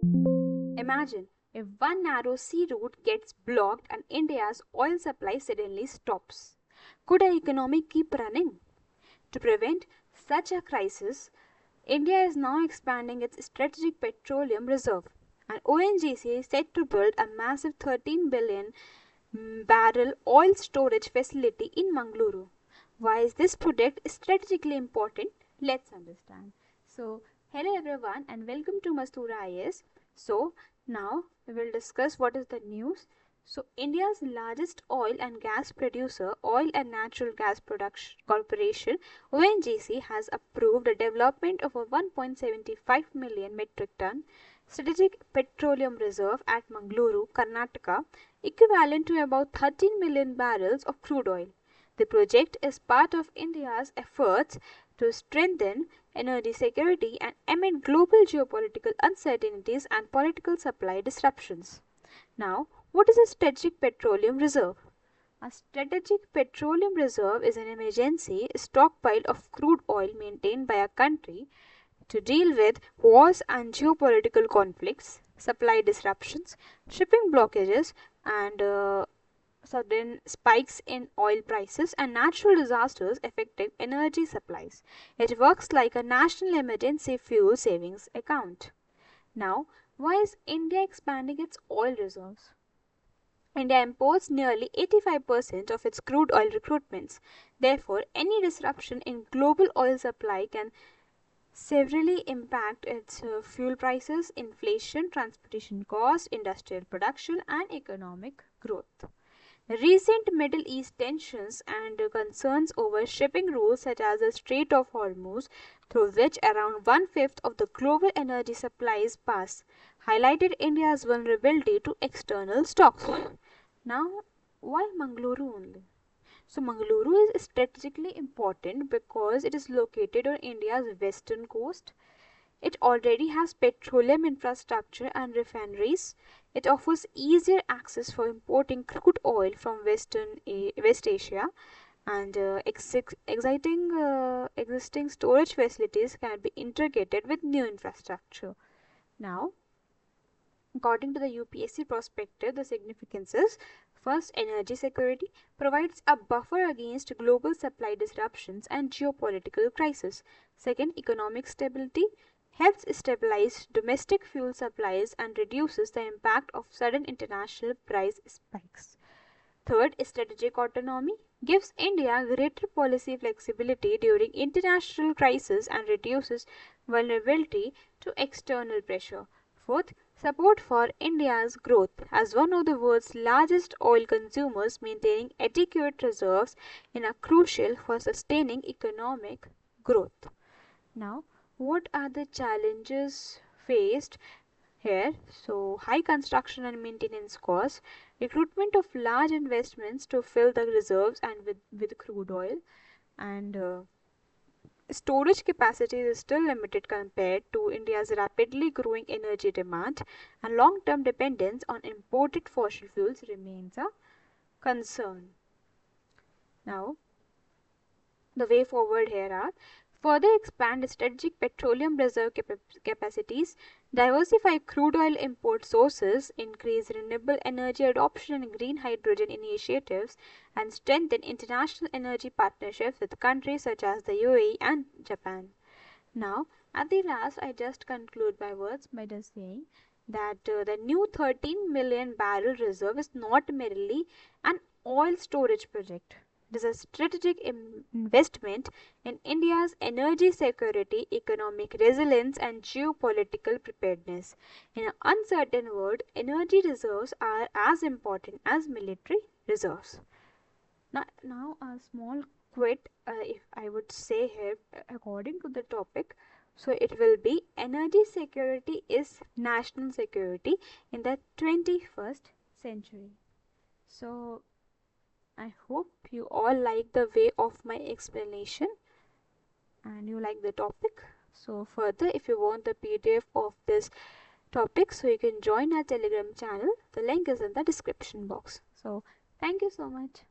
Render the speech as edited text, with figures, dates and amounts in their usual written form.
Imagine if one narrow sea route gets blocked and India's oil supply suddenly stops. Could our economy keep running? To prevent such a crisis, India is now expanding its Strategic Petroleum Reserve, and ONGC is set to build a massive 13 billion barrel oil storage facility in Mangaluru. Why is this project strategically important? Let's understand. So, hello everyone and welcome to Mastoora IS. So, now we will discuss what is the news. So, India's largest oil and gas producer, Oil and Natural Gas Production Corporation (ONGC) has approved the development of a 1.75 million metric ton Strategic Petroleum Reserve at Mangaluru, Karnataka, equivalent to about 13 million barrels of crude oil. The project is part of India's efforts to strengthen energy security and amid global geopolitical uncertainties and political supply disruptions. Now, what is a strategic petroleum reserve? A strategic petroleum reserve is an emergency stockpile of crude oil maintained by a country to deal with wars and geopolitical conflicts, supply disruptions, shipping blockages, and sudden spikes in oil prices and natural disasters affecting energy supplies. It works like a national emergency fuel savings account. Now, why is India expanding its oil reserves? India imports nearly 85% of its crude oil recruitments. Therefore, any disruption in global oil supply can severely impact its fuel prices, inflation, transportation costs, industrial production, and economic growth. Recent Middle East tensions and concerns over shipping routes such as the Strait of Hormuz, through which around one-fifth of the global energy supplies pass, highlighted India's vulnerability to external shocks. Now, why Mangaluru only? So, Mangaluru is strategically important because it is located on India's western coast. It already has petroleum infrastructure and refineries. It offers easier access for importing crude oil from West Asia, and existing storage facilities can be integrated with new infrastructure. Now, according to the UPSC perspective, the significance is: first, energy security provides a buffer against global supply disruptions and geopolitical crises. Second, economic stability helps stabilize domestic fuel supplies and reduces the impact of sudden international price spikes. Third, strategic autonomy gives India greater policy flexibility during international crises and reduces vulnerability to external pressure. Fourth, support for India's growth as one of the world's largest oil consumers. Maintaining adequate reserves is crucial for sustaining economic growth. Now, what are the challenges faced here? So, high construction and maintenance costs, recruitment of large investments to fill the reserves and with crude oil, and storage capacity is still limited compared to India's rapidly growing energy demand, and long-term dependence on imported fossil fuels remains a concern. Now, the way forward here are: further expand strategic petroleum reserve capacities, diversify crude oil import sources, increase renewable energy adoption and green hydrogen initiatives, and strengthen international energy partnerships with countries such as the UAE and Japan. Now, at the last, I just conclude my words by just saying that the new 13 million barrel reserve is not merely an oil storage project. It is a strategic investment in India's energy security, economic resilience, and geopolitical preparedness. In an uncertain world, energy reserves are as important as military reserves. Now a small quit, if I would say here, according to the topic. So it will be: energy security is national security in the 21st century. So I hope you all like the way of my explanation and you like the topic. So further, if you want the PDF of this topic, so you can join our Telegram channel. The link is in the description box. So thank you so much.